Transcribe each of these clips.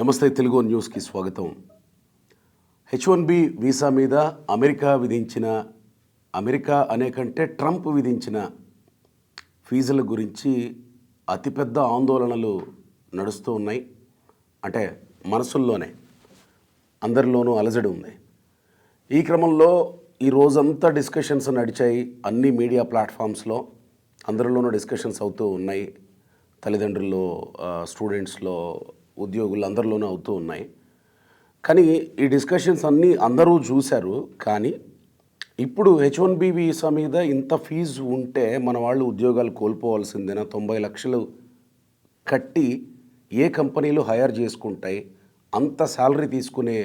నమస్తే తెలుగు న్యూస్కి స్వాగతం. H1B వీసా మీద అమెరికా అనే కంటే ట్రంప్ విధించిన ఫీజుల గురించి అతిపెద్ద ఆందోళనలు నడుస్తూ ఉన్నాయి. అంటే మనసుల్లోనే అందరిలోనూ అలజడి ఉంది. ఈ క్రమంలో ఈ రోజంతా డిస్కషన్స్ నడిచాయి. అన్ని మీడియా ప్లాట్ఫామ్స్లో అందరిలోనూ డిస్కషన్స్ అవుతూ ఉన్నాయి. తల్లిదండ్రుల్లో, స్టూడెంట్స్లో, ఉద్యోగులు అందరిలోనూ అవుతూ ఉన్నాయి. కానీ ఈ డిస్కషన్స్ అన్నీ అందరూ చూశారు. కానీ ఇప్పుడు H1B వీసా మీద ఇంత ఫీజు ఉంటే మన వాళ్ళు ఉద్యోగాలు కోల్పోవాల్సిందేనా? 90 లక్షలు కట్టి ఏ కంపెనీలు హైర్ చేసుకుంటాయి? అంత శాలరీ తీసుకునే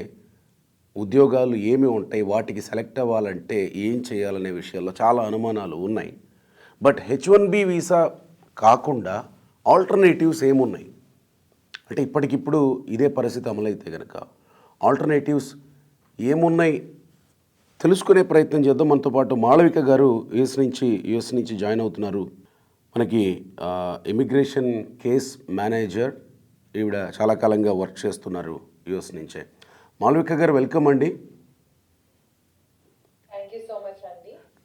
ఉద్యోగాలు ఏమి ఉంటాయి? వాటికి సెలెక్ట్ అవ్వాలంటే ఏం చేయాలనే విషయాల్లో చాలా అనుమానాలు ఉన్నాయి. బట్ H1B వీసా కాకుండా ఆల్టర్నేటివ్స్ ఏమున్నాయి? అంటే ఇప్పటికిప్పుడు ఇదే పరిస్థితి అమలైతే కనుక ఆల్టర్నేటివ్స్ ఏమున్నాయి తెలుసుకునే ప్రయత్నం చేద్దాం. మనతో పాటు మాళవిక గారు యుఎస్ నుంచి జాయిన్ అవుతున్నారు. మనకి ఇమిగ్రేషన్ కేస్ మేనేజర్, ఈవిడ చాలా కాలంగా వర్క్ చేస్తున్నారు యుఎస్ నుంచే. మాళవిక గారు వెల్కమ్ అండి.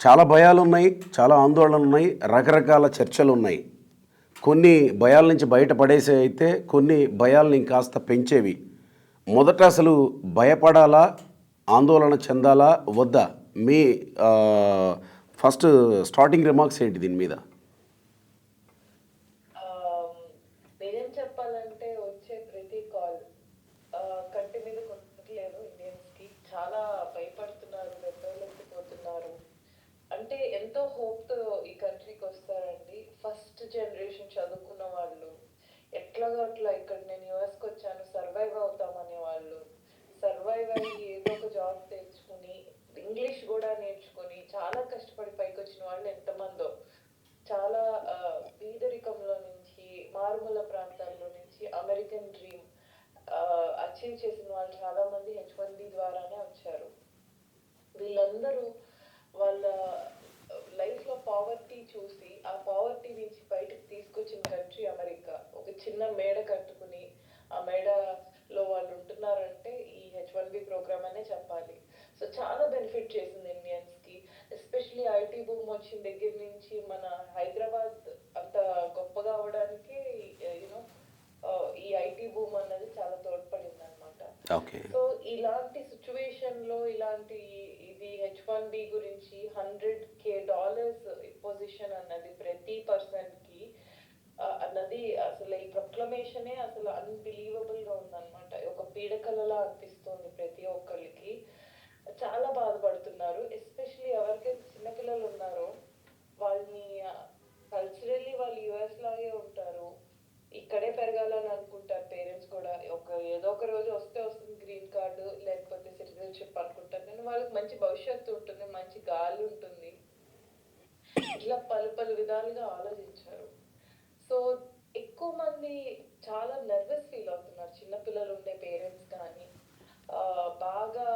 చాలా భయాలు ఉన్నాయి, చాలా ఆందోళనలు ఉన్నాయి, రకరకాల చర్చలు ఉన్నాయి. కొన్ని భయాల నుంచి బయటపడేసే అయితే కొన్ని భయాలను ఇంకాస్త పెంచేవి. మొదట అసలు భయపడాలా, ఆందోళన చెందాలా వద్దా? మీ ఫస్ట్ స్టార్టింగ్ రిమార్క్స్ ఏంటి దీని మీద? నిజం చెప్పాలంటే వచ్చే ప్రతి కాల్ కంటి మీద కొట్టట్లేదు. ఇండియన్స్కి చాలా భయపడుతున్నారు, బెంబేలెత్తిపోతున్నారు. అంటే ఎంతో హోప్తో ఈ కంట్రీకి వస్తారండి. ఫస్ట్ జనరేషన్ చదువుకున్న వాళ్ళు ఎట్లాగో అట్లా ఇక్కడ నేను యూఎస్కి వచ్చాను సర్వైవ్ అవుతామనే వాళ్ళు, సర్వైవ్ అయ్యి ఏదో ఒక జాబ్ తెచ్చుకుని ఇంగ్లీష్ కూడా నేర్చుకొని చాలా కష్టపడి పైకి వచ్చిన వాళ్ళు ఎంతమందో, చాలా పేదరికంలో నుంచి, మారుమూల ప్రాంతాల్లో నుంచి అమెరికన్ డ్రీమ్ అచీవ్ చేసిన వాళ్ళు చాలా మంది H1B ద్వారానే వచ్చారు. వీళ్ళందరూ వాళ్ళ లైఫ్లో పావర్టీ చూసి ఆ పావర్టీ నుంచి బయటకు తీసుకొచ్చిన కంట్రీ అమెరికా. ఒక చిన్న మేడ కట్టుకుని ఆ మేడలో వాళ్ళు ఉంటున్నారంటే ఈ H1B ప్రోగ్రామ్ అనే చెప్పాలి. సో చాలా బెనిఫిట్ చేసింది ఇండియన్స్కి. ఎస్పెషలీ ఐటీ బూమ్ వచ్చిన దగ్గర నుంచి మన హైదరాబాద్ అంత గొప్పగా అవడానికి ఈ ఐటీ బూమ్ అన్నది చాలా తోడ్పడింది అనమాట. సో ఇలాంటి సిచ్యువేషన్లో ఇది H1B గురించి $100,000 ఇంపోజిషన్ అన్నది ప్రతి పర్సన్కి అన్నది అసలు ఈ ప్రొక్లమేషనే అసలు అన్బిలీవబుల్గా ఉందన్నమాట. ఒక పీడకలలా అనిపిస్తుంది ప్రతి ఒక్కరికి. చాలా బాధపడుతున్నారు. ఎస్పెషలీ ఎవరికైతే చిన్నపిల్లలు ఉన్నారో వాళ్ళని కల్చరల్లీ వాళ్ళు యుఎస్ లాగే ఉంటారు, ఇక్కడే పెరగాలని అనుకుంటారు. పేరెంట్స్ కూడా ఏదో ఒక రోజు వస్తుంది గ్రీన్ కార్డు లేకపోతే సిటిజన్షిప్ అనుకుంటారు. కానీ వాళ్ళకి మంచి భవిష్యత్తు ఉంటుంది, మంచి గాలి ఉంటుంది. ఇట్లా పలు విధాలుగా ఆలోచించారు. సో ఎక్కువ మంది చాలా నర్వస్ ఫీల్ అవుతున్నారు. చిన్నపిల్లలు ఉండే పేరెంట్స్ కానీ బాగా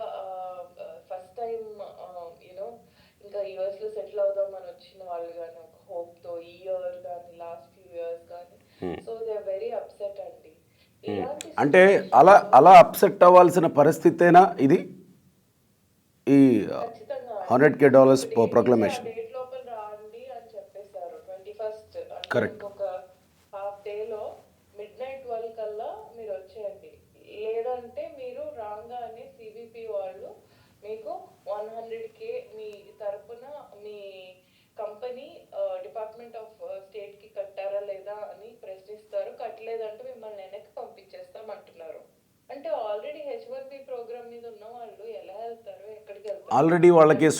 ఫస్ట్ టైం ఇంకా యూఎస్లో సెటిల్ అవుదామని వచ్చిన వాళ్ళు కానీ ఒక హోప్తో ఈ ఇయర్ కానీ లాస్ట్ ఫ్యూ ఇయర్స్ కానీ. So they are very upset అండి. అంటే అలా అప్సెట్ అవ్వాల్సిన పరిస్థితేనా ఇది? ఈ $100,000 ప్రొక్లమేషన్ డేట్ లోపల రాండి అని చెప్పేశారు. 21st correct. ఒక హాఫ్ డేలో midnight 12 కల్లా మీరు వచ్చేయండి. లేదంటే మీరు రాగానే సిబిపి వాళ్ళు మీకు 100K మీ తరపున మీ కంపెనీ డిపార్ట్మెంట్ ఆఫ్ స్టేట్కి కట్టారా లేదా అని ప్రశ్నిస్తారు. కట్టలేదంటే మిమ్మల్ని వెనక్కి పంపించేస్తాం అంటున్నారు. అంటే ఆల్రెడీ H1B ప్రోగ్రామ్ మీద ఉన్న వాళ్ళు ఎలా వెళ్తారు, ఎక్కడికి వెళ్తారు? ఆల్రెడీ వాళ్ళకి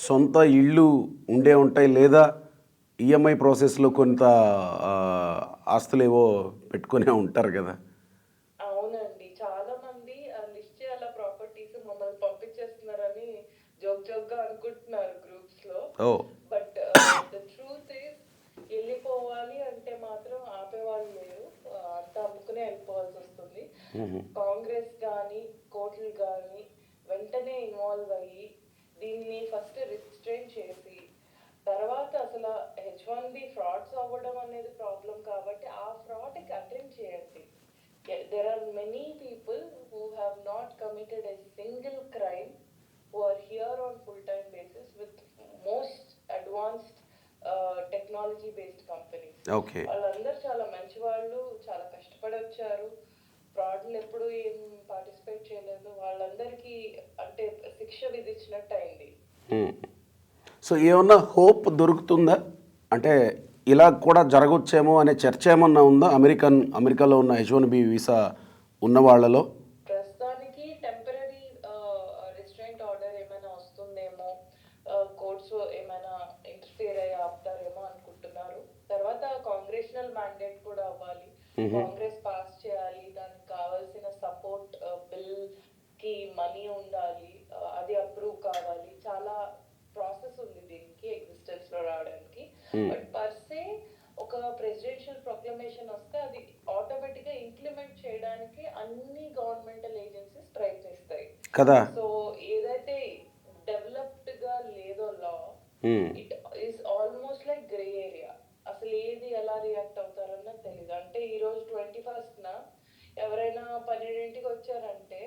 సొంత ఇళ్ళు ఉండే ఉంటాయి, లేదా ఈఎంఐ ప్రాసెస్లో కొంత ఆస్తులు ఏవో పెట్టుకునే ఉంటారు కదా. అవునండి, చాలా మంది లిస్ట్ చేయాల ప్రాపర్టీస్, మమ్మల్ని పంపించేస్తున్నారని జోక్గా అనుకుంటున్నారు గ్రూప్స్లో. బట్ ద ట్రూత్ ఈస్ వెళ్ళిపోవాలి అంటే మాత్రం ఆపేవాళ్ళు లేరు. అంతా అమ్ముకునే వెళ్ళిపోవాల్సి వస్తుంది. కాంగ్రెస్ కానీ కోర్టులు కానీ వెంటనే ఇన్వాల్వ్ అయ్యి దీన్ని ఫస్ట్ రిస్ట్రైన్ చేసి తర్వాత అసలు H1B ఫ్రాడ్స్ అవ్వడం అనేది ప్రాబ్లం కాబట్టి ఆ ఫ్రాడ్కి అటెండ్ చేయండి. There are many people who have not committed a single crime who are here on full-time basis with most advanced technology based companies. Okay. వాళ్ళందరూ చాలా మంచి వాళ్ళు, చాలా కష్టపడి వచ్చారు, ఫ్రాడ్లు ఎప్పుడు ఏం పార్టిసిపేట్ చేయలేదు, వాళ్ళందరికీ అంటే శిక్ష విధించినట్టు అయింది. సో ఏమన్నా హోప్ దొరుకుతుందా, అంటే ఇలా కూడా జరగవచ్చేమో అనే చర్చ ఏమన్నా ఉందా అమెరికాలో ఉన్న H1B వీసా ఉన్న వాళ్ళలో? ప్రస్తుతానికి టెంపరీ రిస్ట్రైంట్ ఆర్డర్ ఏమైనా వస్తుందేమో, కోర్ట్స్ ఏమైనా ఇంటర్ఫియర్ అయ్యి ఆపుతారేమో అనుకుంటున్నారు. తర్వాత కాంగ్రెషనల్ మ్యాండేట్ కూడా అవ్వాలి, కాంగ్రెస్ పాస్ చేయాలి, దానికి కావాల్సిన సపోర్ట్ బిల్ కి మనీ ఉండాలి, అది అప్రూవ్ కావాలి, చాలా ప్రాసెస్ ఉంది దీనికి ఎగ్జిస్టెన్స్ లో రావడానికి. బట్ పర్సే ఒక ప్రెసిడెన్షియల్ ప్రొక్లమేషన్ వస్తే అది ఆటోమేటిక్ గా ఇంప్లిమెంట్ చేయడానికి అన్ని గవర్నమెంటల్ ఏజెన్సీస్ ప్రయత్నిస్తాయి కదా. సో ఏదైతే డెవలప్డ్ గా లేదో law, it is almost like grey area. అసలు ఏది ఎలా రియాక్ట్ అవుతారన్నది తెలియదు. అంటే ఈ రోజు 21st ఎవరైనా 12ంటికి వచ్చారంటే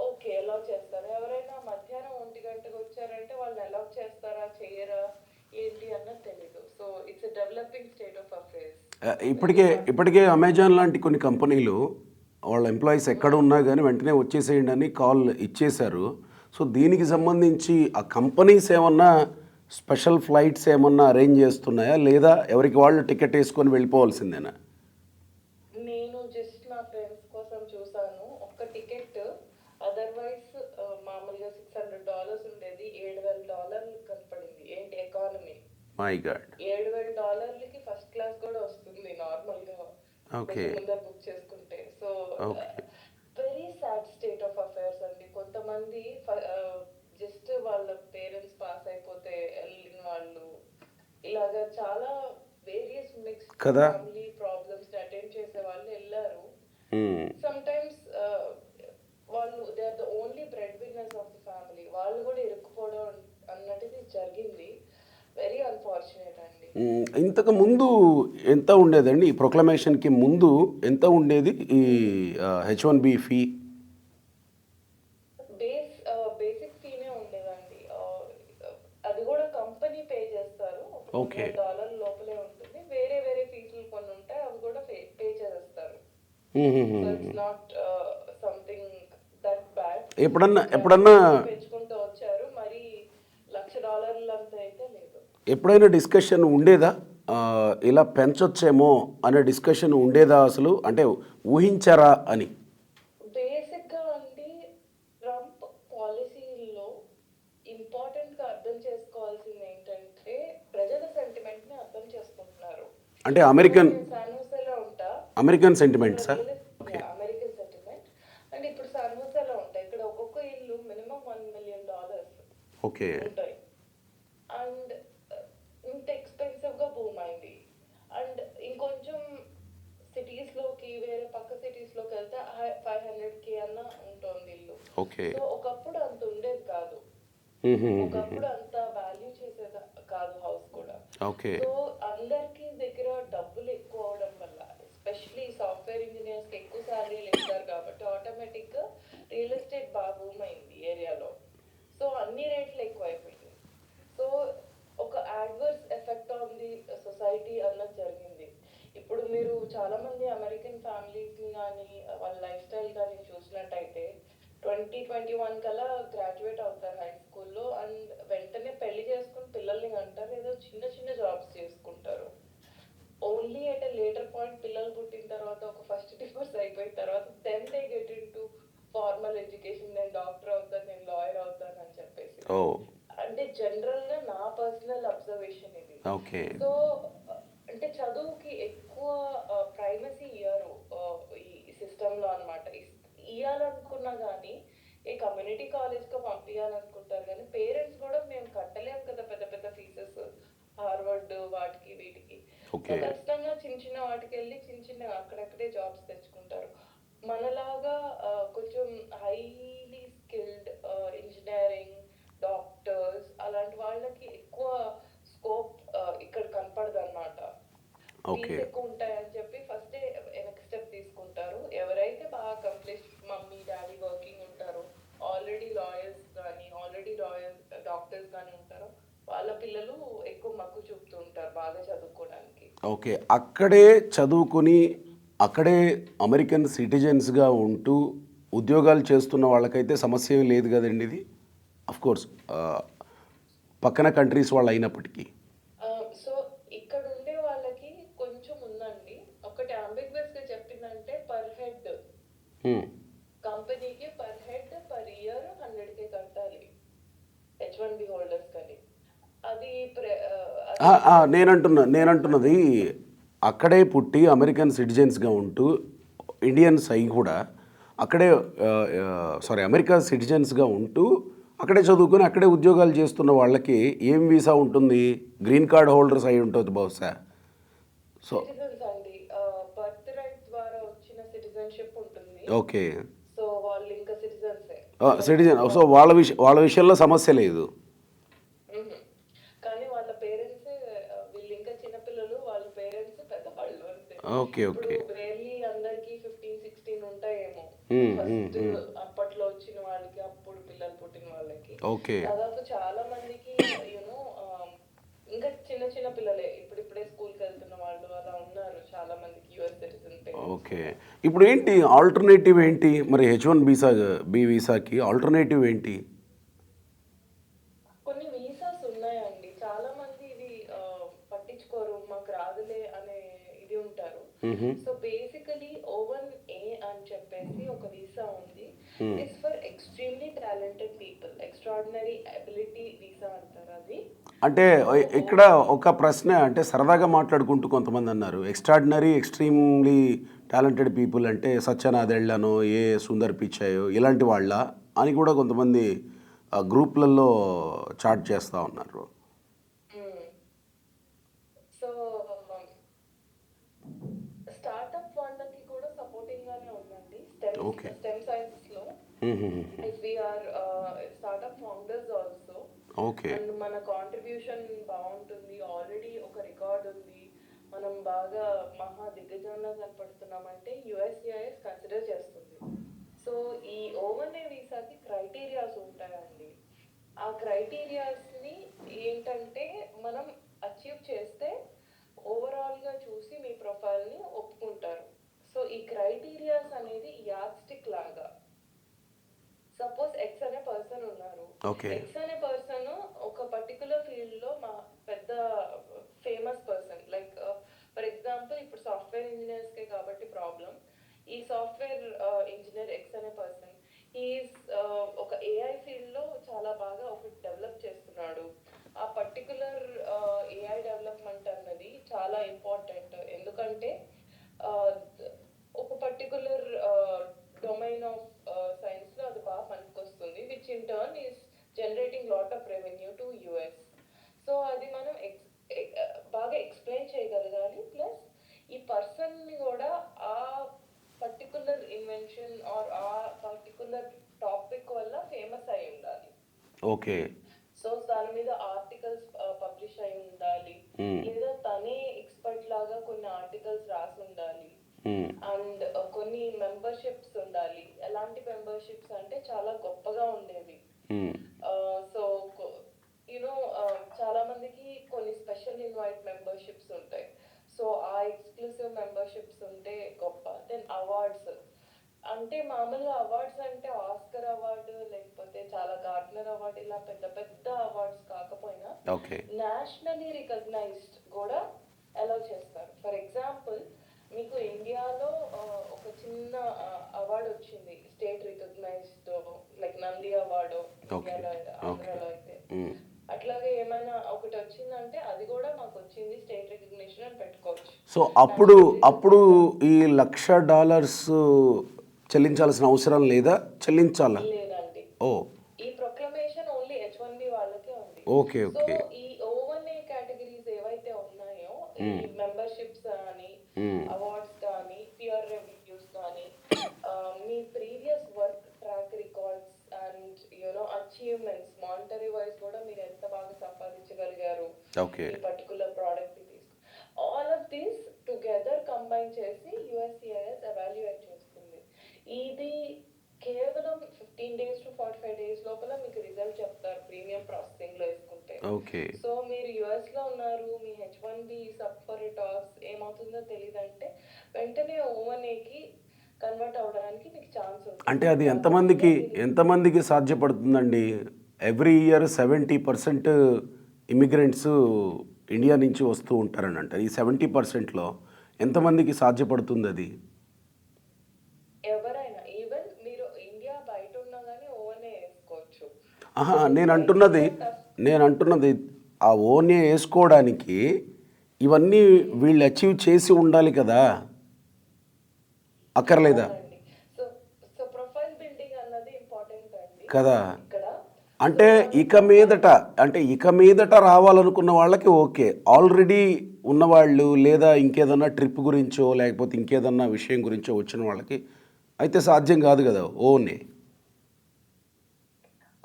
ఓకే అలౌ చేస్తారు, ఎవరైనా మధ్యాహ్నం 1 గంటకు వచ్చారంటే వాళ్ళని అలౌ చేస్తారా చేయరా ఏంటి అన్నది తెలీదు. So it's a developing state of affairs. ఇప్పటికే అమెజాన్ లాంటి కొన్ని కంపెనీలు వాళ్ళ ఎంప్లాయీస్ ఎక్కడ ఉన్నా కానీ వెంటనే వచ్చేసేయండి అని కాల్ ఇచ్చేశారు. సో దీనికి సంబంధించి ఆ కంపెనీస్ ఏమన్నా స్పెషల్ ఫ్లైట్స్ ఏమన్నా అరేంజ్ చేస్తున్నాయా, లేదా ఎవరికి వాళ్ళు టికెట్ వేసుకొని వెళ్ళిపోవాల్సిందేనా? నేను జస్ట్ నా ఫ్రెండ్స్ కోసం చూసాను, ఒక్క టికెట్ అదర్వైజ్ మామూలుగా $600 ఉండేది, $7,000 కనపడింది. ఏంటి ఎకానమీ? మై గాడ్, $7,000కి ఫస్ట్ క్లాస్ కూడా వస్తుంది నార్మల్ గా ముందర బుక్ చేసుకుంటే. So very sad state of affairs అండి. కొంతమంది జస్ట్ వాళ్ళ పేరెంట్స్ పాస్ అయిపోతే వెళ్ళిన వాళ్ళు, ఇలాగా చాలా various mixed family problems attend చేసే వాళ్ళు వెళ్ళారు. సమ్ టైమ్స్ వాళ్ళు they are the only breadwinners of the family, వాళ్ళు కూడా ఇరుక్కుపోవడం అన్నట్టుది జరిగింది. వెరీ అన్ఫార్చునేట్ అండి. ఇంతకు ముందు ఎంత ఉండేదండి, ఈ ప్రొక్లమేషన్కి ముందు ఎంత ఉండేది ఈ H1B ఫీ? బేసిక్ ఫీనే ఉండేదండి. అది కూడా కంపెనీ పే చేస్తారు, $1,000 లోపలే ఉంటుంది. వేరే వేరే ఫీజులు కొన్ని ఉంటాయి, అవి కూడా పే చేస్తారు. It's not something that bad. ఎప్పుడన్నా పెంచుకుంటూ వచ్చారు, మరి $1,00,000 అంత అయితే లేదు. ఎప్పుడైనా డిస్కషన్ ఉండేదా ఇలా పెంచొచ్చేమో అనే డిస్కషన్ ఉండేదా అసలు, అంటే ఊహించారా అని? బేసిక్గా అండి, ట్రంప్ పాలసీల్లో ఇంపార్టెంట్గా అర్థం చేసుకోవాల్సింది ఏంటంటే ప్రజల సెంటిమెంట్ ని అర్థం చేసుకుంటున్నారు. అంటే American sentiment sir, American sentiment. And ఇప్పుడు సాన్హోసేలో ఉంటాయి, ఇక్కడ ఒక్కొక్క ఇల్లు మినిమం $1 million ఉంటాయి. అండ్ ఇంత ఎక్స్పెన్సివ్ గా బూమ్ అయింది. అండ్ ఇంకొంచెం సిటీస్ లోకి, వేరే పక్క సిటీస్ లోకి వెళ్తే 500K అన్న ఉంటుంది ఇల్లు. సో ఒకప్పుడు అంత ఉండేది కాదు, ఒకప్పుడు అంత వాల్యూ చేసేది కాదు హౌస్ కూడా. సో అందరికి దగ్గర డబ్బులు ఎక్కువ అవడం వల్ల, ఎస్పెషలీ సాఫ్ట్వేర్ ఇంజనీర్స్ కి ఎక్కువ శాలరీలు ఇస్తారు కాబట్టి ఆటోమేటిక్ గా రియల్ ఎస్టేట్ బాగా బూమ్ అయింది ఏరియాలో. సో అన్ని రేట్లు ఎక్కువ అయిపోయింది. సో ఒక adverse effect on the society అన్నది జరిగింది. ఇప్పుడు మీరు చాలా మంది అమెరికన్ ఫ్యామిలీస్ ని కానీ వాళ్ళ లైఫ్ స్టైల్ కానీ చూసినట్టయితే 2021 కల్లా గ్రాడ్యుయేట్ అవుతారు హై స్కూల్లో, అండ్ వెంటనే పెళ్లి చేసుకుని పిల్లల్ని అంటారు, ఏదో చిన్న చిన్న జాబ్స్ చేసుకుంటారు. Only at a later point పిల్లలు పుట్టిన తర్వాత, ఒక ఫస్ట్ డివోర్స్ అయిపోయిన తర్వాత then they get into formal education, నేను డాక్టర్ అవుతాను, నేను లాయర్ అవుతాను అని చెప్పేసి. అంటే జనరల్ గా నా పర్సనల్ అబ్జర్వేషన్ ఇది. సో అంటే చదువుకి ఎక్కువ ప్రైమసీ ఇయ్యరు ఈ సిస్టమ్ లో అన్నమాట. ఇయ్యాలనుకున్నా కానీ ఏ కమ్యూనిటీ కాలేజ్ కు పంపించాలనుకుంటారు, కానీ పేరెంట్స్ కూడా మేము కట్టలేము కదా పెద్ద పెద్ద ఫీజెస్ హార్వర్డ్ వాటికి వీటికి. ఖచ్చితంగా చిన్న చిన్న వాటికి వెళ్ళి చిన్న చిన్న అక్కడక్కడే జాబ్స్ తెచ్చుకుంటారు. మనలాగా కొంచెం హైలీ స్కిల్డ్ ఇంజనీరింగ్, డాక్టర్స్ అలాంటి వాళ్ళకి ఎక్కువ స్కోప్ ఇక్కడ కనపడదు అన్నమాట. ఫీజు ఎక్కువ ఉంటాయని చెప్పి ఫస్ట్ వెనక్కి స్టెప్ తీసుకుంటారు. ఓకే. అక్కడే చదువుకొని, అక్కడే అమెరికన్ సిటిజన్స్‌గా ఉంటూ ఉద్యోగాలు చేస్తున్న వాళ్ళకైతే సమస్య ఏమి లేదు గదండీ ఇది. ఆఫ్‌కోర్స్ పక్కన కంట్రీస్ వాళ్ళు అయినప్పటికీ. సో ఇక్కడ ఉండే వాళ్ళకి కొంచెం ఉందండి. ఒకటి అంబిగ్యస్‌గా చెప్పిందంటే పర్ హెడ్ హ్మ్. కంపెనీకి per head per year 100K కట్టాలి. H1B హోల్డర్స్ కని. అది నేనంటున్నది అక్కడే పుట్టి అమెరికన్ సిటిజన్స్‌గా ఉంటూ ఇండియన్స్ అయ్యి కూడా అక్కడే అమెరికా సిటిజన్స్‌గా ఉంటూ అక్కడే చదువుకొని అక్కడే ఉద్యోగాలు చేస్తున్న వాళ్ళకి ఏం వీసా ఉంటుంది? గ్రీన్ కార్డ్ హోల్డర్స్ అయి ఉంటుంది బహుశా. సో సిటిజన్స్ అండి. బర్త్ రైట్ ద్వారా వచ్చిన సిటిజన్‌షిప్ ఉంటుంది. ఓకే. సో వాళ్ళు ఇంకా సిటిజన్సే. సిటిజన్. సో వాళ్ళ విషయంలో సమస్య లేదు. హుహు. కానీ వాళ్ళ పేరెంట్సే వీళ్ళు ఇంకా చిన్న పిల్లలు, వాళ్ళ పేరెంట్స్ పెద్దవాళ్ళు అంతే. ఓకే. ఇప్పుడు ఓకే. రేర్‌లీ అందరికి 15, 16 ఉంటాయేమో. హ్మ్. హ్మ్. ఫస్ట్ హ్మ్. అప్పట్లో వచ్చిన వాళ్ళకి, అప్పుడు పిల్లలు పుట్టిన వాళ్ళకి. ఓకే. దాదాపు చాలా మందికి యూ నో ఇంకా చిన్న చిన్న పిల్లలే ఇప్పుడిప్పుడే స్కూల్‌కెళ్తున్న వాళ్ళు అలా ఉన్నారు చాలా మందికి యూఎస్ సిటిజన్ పేరెంట్స్ ఓకే. కూడా. ఇప్పుడు ఏంటి ఆల్టర్‌నేటివ్ ఏంటి? మరి హెచ్-1 బి వీసాకి ఆల్టర్‌నేటివ్ ఏంటి? కొన్ని వీసాస్ ఉన్నాయండి. చాలా మంది ఇది పట్టించుకోరు. మాకు రాదులే అనే ఇది ఉంటారు. హుహు. సో బేసికలీ O1A అని చెప్పేసి ఒక వీసా ఉంది. హ్మ్. It's for extremely talented people. Extraordinary ability visa అంటారు అది. అంటే సో ఇక్కడ ఒక ప్రశ్న అంటే సరదాగా మాట్లాడుకుంటూ కొంతమంది అన్నారు. ఎక్స్ట్రీమ్‌లీ టాలెంటెడ్ పీపుల్ అంటే సత్యనాదెళ్ళనో, ఏ సుందర్ పిచాయో ఇలాంటి వాళ్ళా? అని కూడా కొంతమంది గ్రూప్‌లలో చాట్ చేస్తా ఉన్నారు. హ్మ్. సో స్టార్టప్ వాళ్ళకి కూడా సపోర్టింగ్ గానే ఉందండి. ఓకే. స్టెమ్ సైన్సెస్‌లో హుహుహుహు. If we are startup founders also okay. And మన కాంట్రిబ్యూషన్ బాగుంటుంది. ఆల్రెడీ ఒక రికార్డ్ ఉంది. మనం బాగా మహా దిగ్గజంగా కనపడుతున్నామంటే యుఎస్సిఐఎస్ కన్సిడర్ చేస్తుంది. సో ఈ O1A వీసాకి క్రైటీరియాస్ ఉంటాయండి. ఆ క్రైటీరియాస్ని ఏంటంటే మనం అచీవ్ చేస్తే ఓవరాల్గా చూసి మీ ప్రొఫైల్ని ఒప్పుకుంటారు. సో ఈ క్రైటీరియాస్ అనేది యాడ్ స్టిక్ లాగా. సపోజ్ ఎక్స్ అనే పర్సన్ ఉన్నారు. ఓకే. ఎక్స్ అనే పర్సన్ ఒక పర్టికులర్ ఫీల్డ్లో మా పెద్ద famous person like for example ఇప్పుడు సాఫ్ట్వేర్ ఇంజనీర్స్కే కాబట్టి ప్రాబ్లం. ఈ సాఫ్ట్వేర్ ఇంజనీర్ ఎక్స్ అనే పర్సన్ ఈజ్ ఒక ఏఐ ఫీల్డ్లో చాలా బాగా ఒకటి డెవలప్ చేస్తున్నాడు. ఆ పర్టికులర్ ఏఐ డెవలప్మెంట్ అన్నది చాలా ఇంపార్టెంట్. ఎందుకంటే ఒక పర్టికులర్ డొమైన్ ఆఫ్ సైన్స్లో అది బాగా పనికొస్తుంది which in turn is generating lot of revenue to US. So అది మనం బాగా ఎక్స్ప్లెయిన్ చేయగలగాలి. ప్లస్ ఈ పర్సన్ని కూడా ఆ పర్టికులర్ ఇన్వెన్షన్ ఆర్ ఆ పర్టికులర్ టాపిక్ వల్ల ఫేమస్ అయి ఉండాలి. ఓకే. సో దాని మీద ఆర్టికల్స్ పబ్లిష్ అయి ఉండాలి. హ్మ్. లేదా తనే ఎక్స్పర్ట్ లాగా కొన్ని ఆర్టికల్స్ రాసి ఉండాలి. హ్మ్. అండ్ కొన్ని మెంబర్షిప్స్ ఉండాలి. ఎలాంటి మెంబర్షిప్స్ అంటే చాలా గొప్పగా ఉండేవి. హ్మ్. సో యూనో చాలా మందికి కొన్ని స్పెషల్ ఇన్వైట్ మెంబర్షిప్స్ ఉంటాయి. సో ఆ ఎక్స్క్లూసివ్ మెంబర్షిప్స్ ఉంటే గొప్ప. దెన్ అవార్డ్స్ అంటే మామూలుగా అవార్డ్స్ అంటే ఆస్కర్ అవార్డు లేకపోతే చాలా గార్డ్నర్ అవార్డు ఇలా పెద్ద పెద్ద అవార్డ్స్ కాకపోయినా ఓకే. నేషనలీ రికగ్నైజ్డ్ కూడా అలౌ చేస్తారు. ఫర్ ఎగ్జాంపుల్ మీకు ఇండియాలో ఒక చిన్న అవార్డు వచ్చింది state recognised like Nandi award okay. ఇండియాలో ఓకే. ఆంధ్రాలో అయితే. హ్మ్. అట్లాగే ఏమైనా ఒకటి వచ్చిందంటే అది కూడా మాకు వచ్చింది స్టేట్ రికగ్నిషన్ అని పెట్టుకోవచ్చు. సో అప్పుడు నేషనల్ ఈ $1,00,000 చెల్లించాల్సిన అవసరం లేదా? చెల్లించాలా? లేదండి. ఓహ్! ఈ ప్రొక్లమేషన్ ఓన్లీ H1B వాళ్ళకే ఉంది. ఓకే. So okay. ఈ O1A కేటగిరీస్ ఏవైతే ఉన్నాయో ఈ హ్మ్. మెంబర్షిప్స్ కానీ హ్మ్. అవార్డ్స్ కానీ పియర్ రివ్యూస్ కానీ మీ previous work track records and achievements monetary wise కూడా మీరు ఎంత బాగా సంపాదించగలిగారు ఓకే. ఈ particular product all of these together combine చేసి యుఎస్సిఐఎస్ ఎవాల్యుయేట్ చేస్తుంది. ఇది కేవలం 15 days to 45 days లోపల మీకు రిజల్ట్ చెప్తారు ప్రీమియం ప్రాసెసింగ్ లో వేసుకుంటే. ఓకే. సో మీరు యుఎస్ లో ఉన్నారు, మీ H1B సబ్ ఫర్ టాక్స్ ఏం ఏమవుతుందో తెలియదంటే వెంటనే O1Aకి కన్వర్ట్ అవ్వడానికి మీకు ఛాన్స్ ఉంటుంది. అంటే అది ఎంతమందికి సాధ్యపడుతుందండి? ఎవ్రీ ఇయర్ 70% ఇమిగ్రెంట్స్ ఇండియా నుంచి వస్తూ ఉంటారని అంటారు. ఈ 70%లో ఎంతమందికి సాధ్యపడుతుంది అది? ఎవరైనా ఈవెన్ మీరు ఇండియా బయట ఉన్నా కానీ O1A వేసుకోవచ్చు. ఆహా, నేను అంటున్నది ఆ ఓనే వేసుకోవడానికి ఇవన్నీ వీళ్ళు అచీవ్ చేసి ఉండాలి కదా, అక్కర్లేదా అవునండి. సో సో ప్రొఫైల్ బిల్డింగ్ అన్నది ఇంపార్టెంట్ అండి కదా? ఇక్కడ. అంటే ఇక మీదట రావాలనుకున్న వాళ్ళకి ఓకే, ఆల్రెడీ ఉన్నవాళ్ళు లేదా ఇంకేదన్నా ట్రిప్ గురించో లేకపోతే ఇంకేదన్నా విషయం గురించో వచ్చిన వాళ్ళకి అయితే సాధ్యం కాదు కదా ఓనే.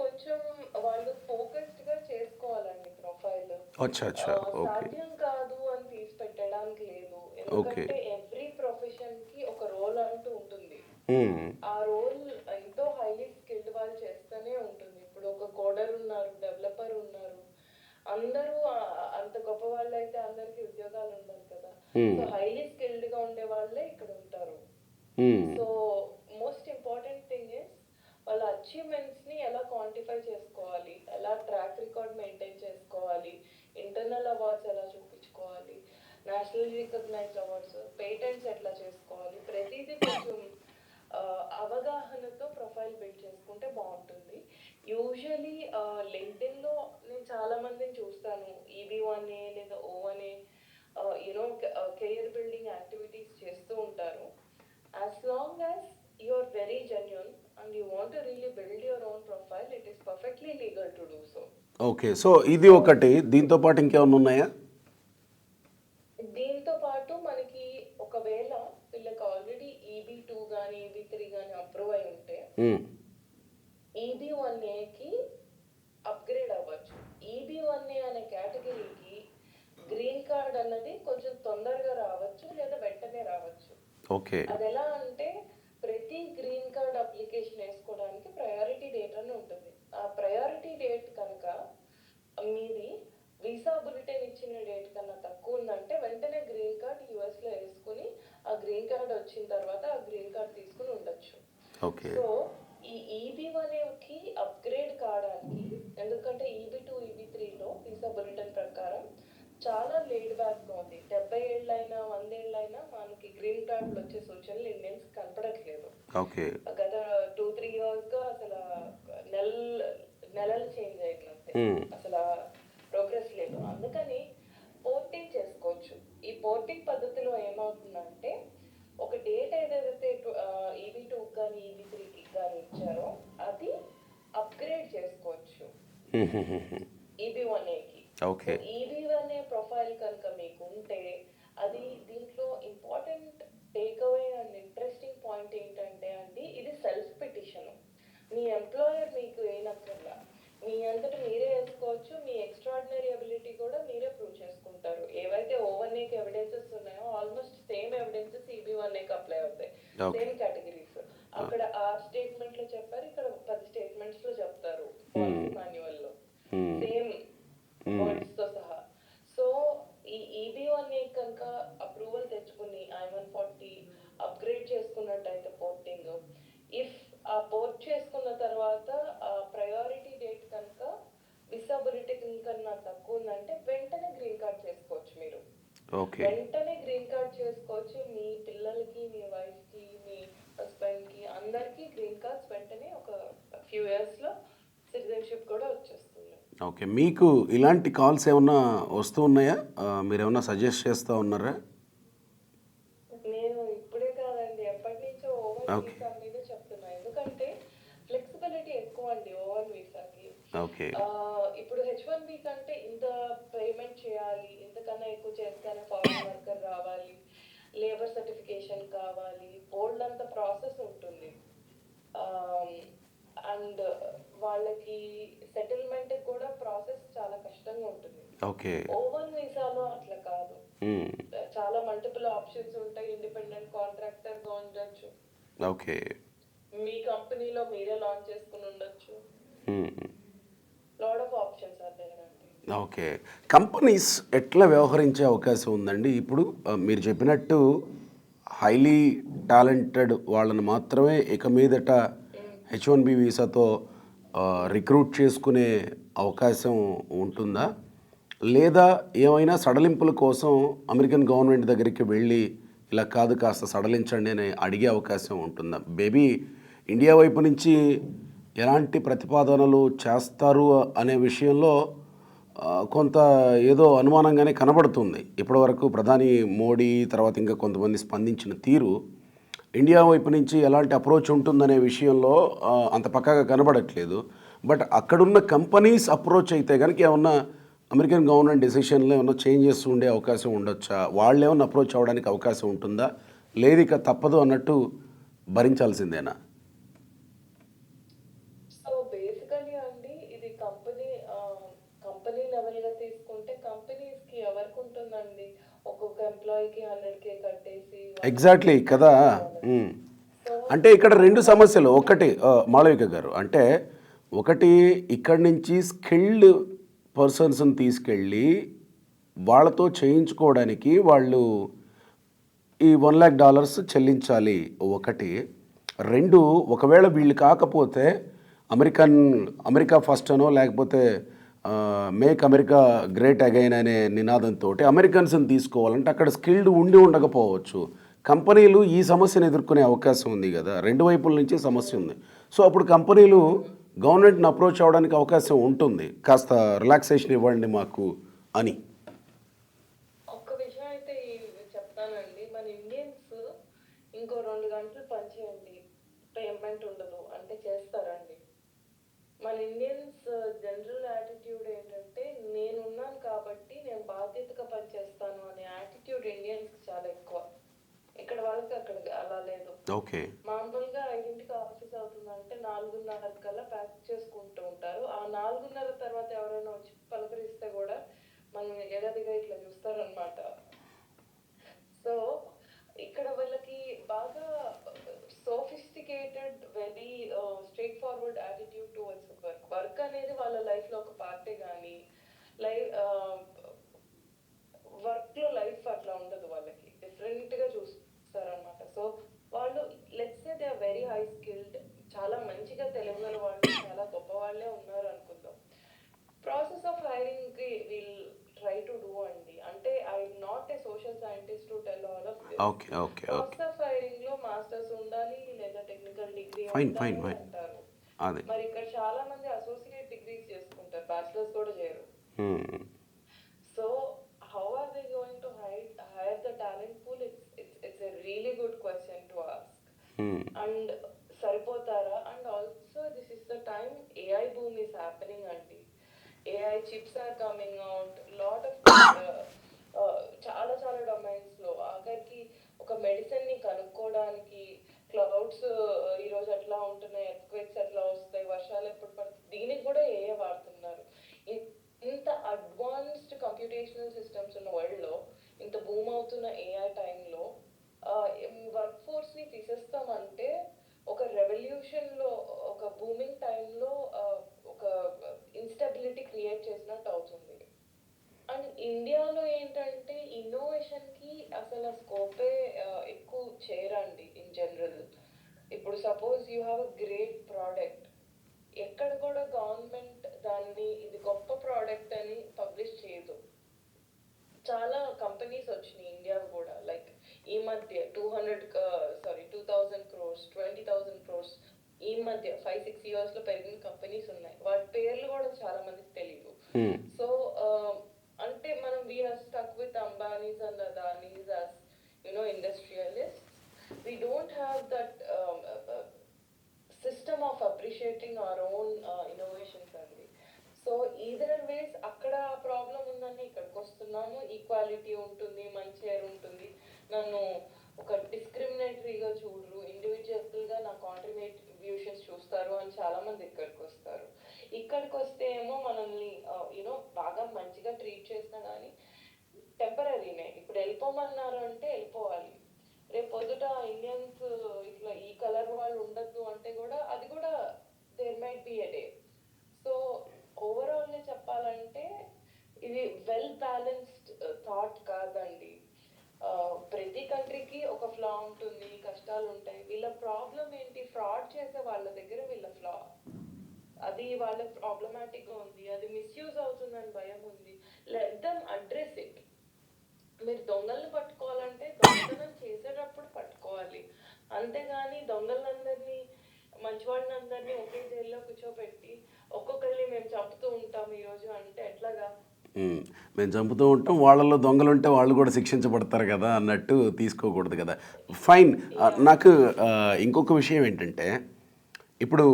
కొంచెం వాళ్ళు ఫోకస్డ్ గా చేసుకోవాలండి ప్రొఫైల్. అచ్చా ఓకే సాధ్యం కాదు అని తీసి పెట్టడానికి లేదు. ఓకే. ఎందుకంటే ఎవ్రీ ప్రొఫెషన్ కి ఒక రోల్ అంటూ ఉంటుంది. మ్మ్. ఆ రోల్ ఎంతో హైలీ స్కిల్డ్ వాళ్ళు చేస్తూనే ఉంటుంది. ఇప్పుడు ఒక కోడర్ ఉన్నారు, డెవలపర్ ఉన్నారు, అందరూ అంత గొప్ప వాళ్ళు అయితే అందరికి ఉద్యోగాలు ఉండాలి కదా. సో హైలీ స్కిల్డ్ గా ఉండే వాళ్ళే ఇక్కడ ఉంటారు. మ్మ్. So most important thing is వాళ్ళ అచీవ్మెంట్స్ ని ఎలా క్వాంటిఫై చేసుకోవాలి, ఎలా ట్రాక్ రికార్డ్ మెయింటైన్ చేసుకోవాలి, ఇంటర్నల్ అవార్డ్స్ ఎలా చూపించుకోవాలి, నేషనల్ రికగ్నైజ్డ్ అవార్డ్స్, పేటెంట్స్ ఎట్లా చేసుకోవాలి, ప్రతిదీ కొంచెం అవగాహనతో ప్రొఫైల్ బిల్డ్ చేసుకుంటే బాగుంటుంది. యూజువలీ లింక్డ్ఇన్ లో నేను చాలా మందిని చూస్తాను, EB1A లేదా O1A you know career building activities చేస్తూ ఉంటారు. As long as you are very genuine and you want to really build your own profile, it is perfectly legal to do so. Okay, so ఇది ఒకటి. దీంతో పాటు ఇంకేమైనా ఉన్నాయా? దీంతో పాటు మనకి ఒకవేళ వీళ్ళకి ఆల్రెడీ EB2 కానీ EB3 కానీ అప్రూవ్ అయి ఉంటే మ్మ్. EB1Aకి అప్గ్రేడ్ అవ్వచ్చు. EB1A అనే కేటగిరీకి గ్రీన్ కార్డ్ అన్నది కొంచెం తొందరగా రావచ్చు లేదా వెంటనే రావచ్చు. ఓకే. అది ఎలా అంటే ప్రతి గ్రీన్ కార్డ్ అప్లికేషన్ వేసుకోవడానికి ప్రయారిటీ డేట్ అని ఉంటుంది. ఆ ప్రయారిటీ డేట్ కనుక మీది వీసా బులెటిన్ ఇచ్చిన డేట్ కన్నా తక్కువ ఉందంటే వెంటనే గ్రీన్ కార్డ్ US లో వేసుకుని ఆ గ్రీన్ కార్డ్ వచ్చిన తర్వాత ఆ గ్రీన్ కార్డ్ తీసుకుని ఉండొచ్చు. ఓకే. సో ఈ EB1Aకి అప్గ్రేడ్ కావడానికి, ఎందుకంటే EB2 EB3లో వీసా బులెటిన్ ప్రకారం చాలా లేడ్ బ్యాక్ గా ఉంది. 70 ఏళ్ళైనా 100 ఏళ్ళైనా మనకి గ్రీన్ కార్డులు వచ్చే సూచనలు ఇండియన్స్ కనపడట్లేదు. ఓకే. గత 2-3 ఇయర్స్ గా అసలు నెలలు చేంజ్ అయినంతే, అసలు ప్రోగ్రెస్ లేదు. అందుకని పోర్టింగ్ చేసుకోవచ్చు. ఈ పోర్టింగ్ పద్ధతిలో ఏమవుతుందంటే ఒక డేట్ ఏదైతే EB2 కానీ EB3కి కానీ ఇచ్చారో అది అప్గ్రేడ్ చేసుకోవచ్చు EB1Aకి. ఓకే. EB1A ప్రొఫైల్ కనుక మీకు ఉంటే అది దీంట్లో important take away and interesting point ఏంటంటే అండి, ఇది సెల్ఫ్ పిటిషన్. మీ ఎంప్లాయర్ మీకు ఏనక్కర్లా, మీ అంతటా మీరే వేసుకోవచ్చు. మీ ఎక్స్ట్రాడినరీ అబిలిటీ కూడా మీరే ప్రూవ్ చేసుకుంటారు. ఏవైతే O1Aకి ఎవిడెన్సెస్ ఉన్నాయో ఆల్మోస్ట్ సేమ్ ఎవిడెన్సెస్ EB1Aకి అప్లై అవుతాయి. Same categories. అక్కడ 6 స్టేట్మెంట్ లో చెప్పారు, ఇక్కడ 10 స్టేట్మెంట్స్ లో చెప్తారు మాన్యువల్ లో, సేమ్ వర్డ్స్ తో సహా. సో ఈ EB1A కనుక అప్రూవల్ తెచ్చుకుని I-140 అప్గ్రేడ్ చేసుకున్నట్టయితే పోర్టింగ్, ఇఫ్ ఆ పోర్ట్ చేసుకున్న తర్వాత ఆ ప్రయారిటీ డేట్ కనుక వీసా బులెటిన్ కన్నా తక్కువ ఉందంటే వెంటనే గ్రీన్ కార్డ్ చేసుకోవచ్చు. మీరు ఓకే. వెంటనే గ్రీన్ కార్డ్ చేసుకోవచ్చు. మీ పిల్లలకి, మీ వైఫ్ కి, మీ హస్బెండ్ కి అందరికి గ్రీన్ కార్డ్స్ వెంటనే ఒక ఫ్యూ ఇయర్స్ లో సిటిజన్షిప్ కూడా వచ్చేస్తుంది. ఓకే, మీకు ఇలాంటి కాల్స్ ఏమన్నా వస్తూ ఉన్నాయా? మీరు ఏమన్నా సజెస్ట్ చేస్తూ ఉన్నారా? నేను ఇప్పుడే కాదండి, ఎప్పటి నుంచో O1 వీసా మీద చెప్తున్నా. ఎందుకంటే ఫ్లెక్సిబిలిటీ ఎక్కువ అండి O1 వీసాకి. ఓకే. ఇప్పుడు H1B కంటే ఇంత పేమెంట్ చేయాలి, ఇంతకన్నా ఎక్కువ చేస్తేనే ఫారెన్ వర్కర్ రావాలి, లేబర్ సర్టిఫికేషన్ కావాలి, బోల్డ్ అంత ప్రాసెస్ ఉంటుంది. అండ్ వాళ్ళకి సెటిల్మెంట్ కూడా ప్రాసెస్ చాలా కష్టంగా ఉంటుంది. ఓకే. O1 వీసాలో అట్లా కాదు, చాలా మల్టిపుల్ ఆప్షన్స్ ఉంటాయి. ఇండిపెండెంట్ కాంట్రాక్టర్ గా ఉండొచ్చు, ఓకే, మీ కంపెనీలో మీరే లాంచ్ చేసుకుని ఉండొచ్చు. Lot of options are there అండి. ఓకే. కంపెనీస్ ఎట్లా వ్యవహరించే అవకాశం ఉందండి? ఇప్పుడు మీరు చెప్పినట్టు హైలీ టాలెంటెడ్ వాళ్ళని మాత్రమే ఇక మీదట H1B వీసాతో రిక్రూట్ చేసుకునే అవకాశం ఉంటుందా? లేదా ఏమైనా సడలింపుల కోసం అమెరికన్ గవర్నమెంట్ దగ్గరికి వెళ్ళి ఇలా కాదు కాస్త సడలించండి అని అడిగే అవకాశం ఉంటుందా? మేబీ ఇండియా వైపు నుంచి ఎలాంటి ప్రతిపాదనలు చేస్తారు అనే విషయంలో కొంత ఏదో అనుమానంగానే కనబడుతుంది. ఇప్పటివరకు ప్రధాని మోడీ తర్వాత ఇంకా కొంతమంది స్పందించిన తీరు ఇండియా వైపు నుంచి ఎలాంటి అప్రోచ్ ఉంటుందనే విషయంలో అంత పక్కాగా కనబడట్లేదు. బట్ అక్కడున్న కంపెనీస్ అప్రోచ్ అయితే కనుక ఏమన్నా అమెరికన్ గవర్నమెంట్ డెసిషన్లో ఏమన్నా చేంజెస్ ఉండే అవకాశం ఉండొచ్చా? వాళ్ళు ఏమన్నా అప్రోచ్ అవ్వడానికి అవకాశం ఉంటుందా? లేదు ఇక తప్పదు అన్నట్టు భరించాల్సిందేనా? సో బేసికలీ అండి ఇది కంపెనీ లెవెల్గా తీసుకుంటే కంపెనీస్కి ఎవరికి ఉంటుందండి ఒక్కొక్క ఎంప్లాయీకి 100K కట్టేసి ఎగ్జాక్ట్లీ కదా. సో అంటే ఇక్కడ రెండు సమస్యలు. ఒకటి మాళవిక గారు అంటే ఒకటి ఇక్కడి నుంచి స్కిల్డ్ పర్సన్స్ని తీసుకెళ్ళి వాళ్ళతో చేయించుకోవడానికి వాళ్ళు ఈ $1,00,000 చెల్లించాలి ఒకటి. రెండు, ఒకవేళ వీళ్ళు కాకపోతే అమెరికా ఫస్ట్ అనో లేకపోతే మేక్ అమెరికా గ్రేట్ అగైన్ అనే నినాదంతో అమెరికన్స్ని తీసుకోవాలంటే అక్కడ స్కిల్డ్ ఉండి ఉండకపోవచ్చు. కంపెనీలు ఈ సమస్యను ఎదుర్కొనే అవకాశం ఉంది కదా, రెండు వైపుల నుంచి సమస్య ఉంది. సో అప్పుడు కంపెనీలు గవర్నమెంట్ని అప్రోచ్ అవ్వడానికి అవకాశం ఉంటుంది, కాస్త రిలాక్సేషన్ ఇవ్వండి మాకు అని. ఒక్క విషయం అయితే చెప్తానండి, మన ఇండియన్స్ ఇంకో 2 గంటలు పనిచేయండి పేమెంట్ ఉండదు అంటే చేస్తారండి. మన ఇండియన్స్ జనరల్ యాటిట్యూడ్ ఏంటంటే నేనున్నాను కాబట్టి నేను బాధ్యతగా పనిచేస్తాను అనే యాటిట్యూడ్ ఇండియన్స్ చాలా ఎక్కువ. ఇక్కడ వాళ్ళకి అక్కడ అలా లేదు. ఓకే. మామూలుగా 5ంటికి ఆఫీస్ అవుతుందంటే 4:30 కల్లా ప్యాక్ చేసుకుంటూ ఉంటారు. ఆ 4:30 తర్వాత ఎవరైనా వచ్చి పలకరిస్తే కూడా మనం ఎగదిగా ఇట్లా చూస్తారనమాట. సో ఇక్కడ వాళ్ళకి బాగా sophisticated very straight forward attitude towards work అనేది వాళ్ళ లైఫ్లో ఒక పార్టే కానీ వర్క్లో లైఫ్ అట్లా ఉండదు, వాళ్ళకి డిఫరెంట్గా చూస్తారనమాట. సో వాళ్ళు let's say they are very high skilled, చాలా మంచిగా తెలుగుగల వాళ్ళు, చాలా గొప్ప వాళ్ళే ఉన్నారు అనుకుందాం. ప్రాసెస్ ఆఫ్ హైరింగ్కి వీల్ ట్రై టు డూ అండి. అంటే I not a social scientist to tell all of this. Okay okay okay process of హైరింగ్లో మాస్టర్స్ ఉండాలి లేదా టెక్నికల్ డిగ్రీ ఫైన్ ఉండాలి ఫైన్ అంటారు. అదే. మరి ఇక్కడ చాలా మంది అసోసియేట్ డిగ్రీస్ చేసుకుంటారు, బ్యాచిలర్స్ కూడా చేయరు. So how are they going to hire the talent pool? It's a really good question to ask. And saripotara, and also this is the time AI boom is happening anti. AI chips are coming out, lot of చాలా చాలా domains లో ఆఖరికి ఒక medicine ని కనుక్కోవడానికి clouds ఈరోజు ఎట్లా ఉంటున్నాయి, ఎర్త్క్వేక్స్ ఎట్లా వస్తాయి, వర్షాలు ఎప్పుడు పడుతుంది, దీనికి కూడా ఏఐ వాడుతున్నారు. ఇంత అడ్వాన్స్డ్ కంప్యూటేషనల్ సిస్టమ్స్ ఉన్న వరల్డ్లో, ఇంత బూమ్ అవుతున్న ఏఐ టైంలో వర్క్ ఫోర్స్ని తీసేస్తామంటే ఒక రెవల్యూషన్లో, ఒక బూమింగ్ టైంలో ఒక ఇన్స్టెబిలిటీ క్రియేట్ చేసినట్టు అవుతుంది. అండ్ ఇండియాలో ఏంటంటే ఇన్నోవేషన్కి అసలు స్కోపే ఎక్కువ చేయరండి ఇన్ జనరల్. ఇప్పుడు suppose you have a great product, ఎక్కడ కూడా గవర్నమెంట్ దాన్ని ఇది గొప్ప ప్రోడక్ట్ అని పబ్లిష్ చేయదు. చాలా కంపెనీస్ వచ్చినాయి ఇండియా కూడా, లైక్ ఈ మధ్య 2000 crores 20,000 crores ఈ మధ్య 5-6 yearsలో పెరిగిన కంపెనీస్ ఉన్నాయి. వాటి పేర్లు కూడా చాలా మందికి తెలియదు. సో అంటే మనం we are stuck with Ambanis and Adanis as industrialist. We don't have that system of appreciating our own innovations అండి. సో ఈదర్ వేస్ అక్కడ ప్రాబ్లం ఉందని ఇక్కడికి వస్తున్నాము, ఈక్వాలిటీ ఉంటుంది, మంచి ఎయిర్ ఉంటుంది, నన్ను ఒక డిస్క్రిమినేటరీగా చూడరు, ఇండివిజువల్గా నా కాంట్రిబ్యూషన్స్ చూస్తారు అని చాలా మంది ఇక్కడికి వస్తారు. ఇక్కడికి వస్తే ఏమో మనల్ని బాగా మంచిగా ట్రీట్ చేసినా కానీ టెంపరీనే. ఇప్పుడు వెళ్ళిపోమన్నారు అంటే వెళ్ళిపోవాలి, రేపు పొద్దుట ఇండియన్స్ ఇట్లా ఈ కలర్ వాళ్ళు ఉండద్దు అంటే కూడా అది కూడా there might be a day. So ఓవరాల్గా చెప్పాలంటే ఉంటాయి. వీళ్ళ ప్రాబ్లం ఏంటి? ఫ్రాడ్ చేసే వాళ్ళ దగ్గర వీళ్ళ ఫ్లా. అది వాళ్ళ ప్రాబ్లమాటిక్ గా ఉంది, అది మిస్యూజ్ అవుతుందని భయం ఉంది. Let them address it. మీరు దొంగల్ని పట్టుకోవాలంటే దొంగతనం చేసేటప్పుడు పట్టుకోవాలి, అంతేగాని దొంగలందరినీ మంచి వాళ్ళందరినీ ఒకే జైల్లో కూర్చోబెట్టి ఒక్కొక్కరిని మేము చంపుతూ ఉంటాం ఈరోజు అంటే ఎట్లాగా? మేము చంపుతూ ఉంటాం, వాళ్ళలో దొంగలు ఉంటే వాళ్ళు కూడా శిక్షించబడతారు కదా అన్నట్టు తీసుకోకూడదు కదా. ఫైన్. నాకు ఇంకొక విషయం ఏంటంటే, ఇప్పుడు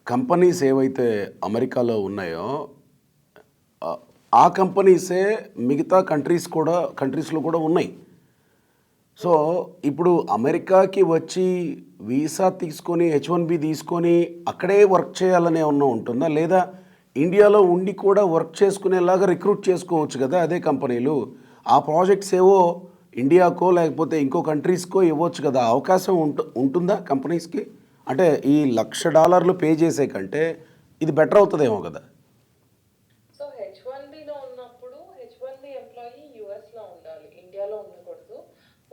కంపెనీస్ ఏవైతే అమెరికాలో ఉన్నాయో ఆ కంపెనీసే మిగతా కంట్రీస్లో కూడా ఉన్నాయి. సో ఇప్పుడు అమెరికాకి వచ్చి వీసా తీసుకొని H1B తీసుకొని అక్కడే వర్క్ చేయాలనే ఏమన్నా ఉంటుందా, లేదా ఇండియాలో ఉండి కూడా వర్క్ చేసుకునేలాగా రిక్రూట్ చేసుకోవచ్చు కదా అదే కంపెనీలు? ఆ ప్రాజెక్ట్స్ ఏవో ఇండియాకో లేకపోతే ఇంకో కంట్రీస్కో ఇవ్వచ్చు కదా, అవకాశం ఉంటుందా కంపెనీస్కి? అంటే ఈ $1,00,000 పే చేసే కంటే ఇది బెటర్ అవుతుందేమో కదా. సో H1Bలో ఉన్నప్పుడు H1B ఎంప్లాయీ యుఎస్లో ఉండాలి, ఇండియాలో ఉండకూడదు.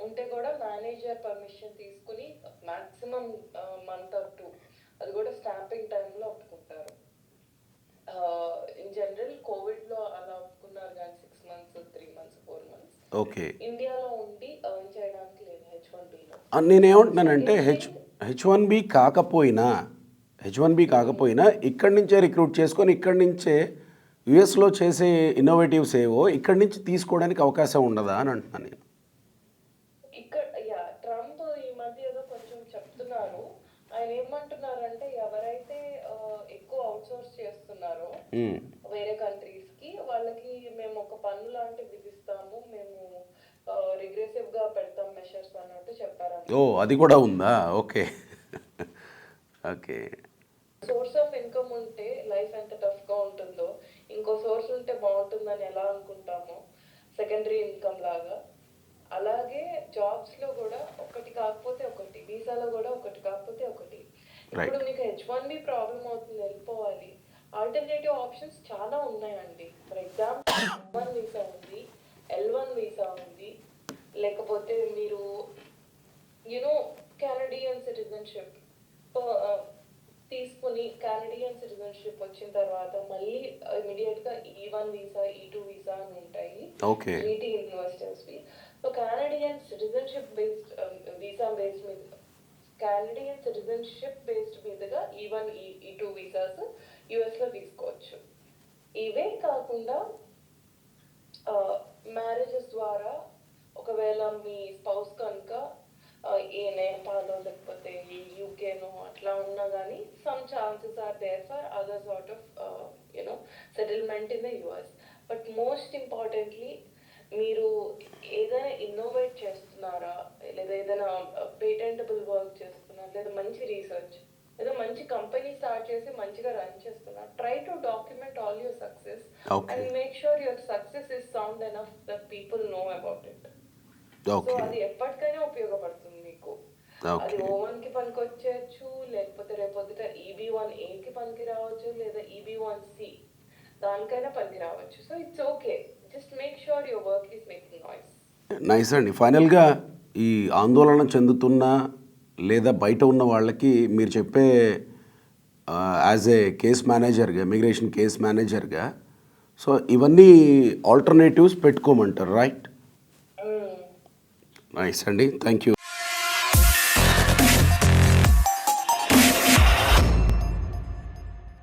ఉంటే కూడా మేనేజర్ పర్మిషన్ తీసుకుని మాక్సిమం మంత్ ఆర్ 2, అది కూడా స్టాంపింగ్ టైంలో ఒప్పుకుంటారు. ఇన్ జనరల్ కోవిడ్లో అలా ఒప్పుకున్నారు, కానీ 6 months 3 months 4 months ఓకే. ఇండియాలో ఉండి ఎర్న్ చేయడానికి లేదు H1Bలో. నేనేమంటున్నానంటే H1B కాకపోయినా ఇక్కడి నుంచే రిక్రూట్ చేసుకొని ఇక్కడి నుంచే యుఎస్లో చేసే ఇన్నోవేటివ్స్ ఏవో ఇక్కడి నుంచి తీసుకోవడానికి అవకాశం ఉండదా అని అంటున్నాను నేను. ఇక్కడ ట్రంప్ ఈ మధ్య ఏదో కొంచెం చెప్తున్నారు. ఆయన ఏమంటున్నారంటే ఎవరైతే ఎక్కువ అవుట్సోర్స్ చేస్తున్నారో వేరే కంట్రీస్ కి, వాళ్ళకి మేము ఒక పన్ను లాంటి విధిస్తాము, మేము రిగ్రెసివ్ గా పెడతాం మెషర్స్ అన్నట్టు చెప్పారు. అది కూడా ఉందా? Okay. Okay. Source of income ఉంటే లైఫ్ ఎంత టఫ్ గా ఉంటుందో, ఇంకో సోర్స్ ఉంటే బాగుంటుందని ఎలా అనుకుంటామో సెకండరీ ఇన్కమ్ లాగా, అలాగే జాబ్స్ లో కూడా ఒకటి కాకపోతే ఒకటి, వీసాలో కూడా ఒకటి కాకపోతే ఒకటి. ఇప్పుడు మీకు H1B ప్రాబ్లం అవుతుంది, వెళ్ళిపోవాలి, ఆల్టర్నేటివ్ ఆప్షన్స్ చాలా ఉన్నాయండి. ఫర్ ఎగ్జాంపుల్ L1 వీసా ఉంది, L1 వీసా ఉంది, లేకపోతే మీరు కెనడియన్ సిటిజన్షిప్ తీసుకుని కెనడియన్ సిటిజన్షిప్ వచ్చిన తర్వాత మళ్ళీ ఇమీడియట్ గా E1 వీసా E2 వీసా అని ఉంటాయి GT ఇన్వెస్టర్స్ వి. So Canadian citizenship based visa based మీద, కెనడియన్ సిటిజన్షిప్ బేస్డ్ మీదుగా E1 E2 వీసాస్ యుఎస్ లో తీసుకోవచ్చు. ఇవే కాకుండా మ్యారేజెస్ ద్వారా ఒకవేళ మీ స్పౌస్ కనుక ఏ నేపాలో లేకపోతే యూకేనో అట్లా ఉన్నా కానీ some chances are there for other sort of settlement in the US. But most importantly మీరు ఏదైనా ఇన్నోవేట్ చేస్తున్నారా, లేదా ఏదైనా పేటెంటబుల్ వర్క్ చేస్తున్నారా, లేదా మంచి రీసెర్చ్, లేదా మంచి కంపెనీ స్టార్ట్ చేసి మంచిగా రన్ చేస్తున్నారు, try to document all your success and make sure your success is sound enough that people know about it. So అది ఎప్పటికైనా ఉపయోగపడుతుంది మీకు. అది O1 కి పనికి వచ్చేయచ్చు, లేకపోతే రేపొద్దుట EB1A కి పనికి రావచ్చు, లేదా EB1C దానికైనా పనికి రావచ్చు. So it's okay, just make sure your work is making noise. Nice అండి. ఫైనల్గా ఈ ఆందోళన చెందుతున్న లేదా బయట ఉన్న వాళ్ళకి మీరు చెప్పే యాజ్ ఏ కేస్ మేనేజర్గా, ఇమిగ్రేషన్ కేస్ మేనేజర్గా, సో ఇవన్నీ ఆల్టర్నేటివ్స్ పెట్టుకోమంటారు, రైట్? నైస్ అండి, థ్యాంక్ యూ.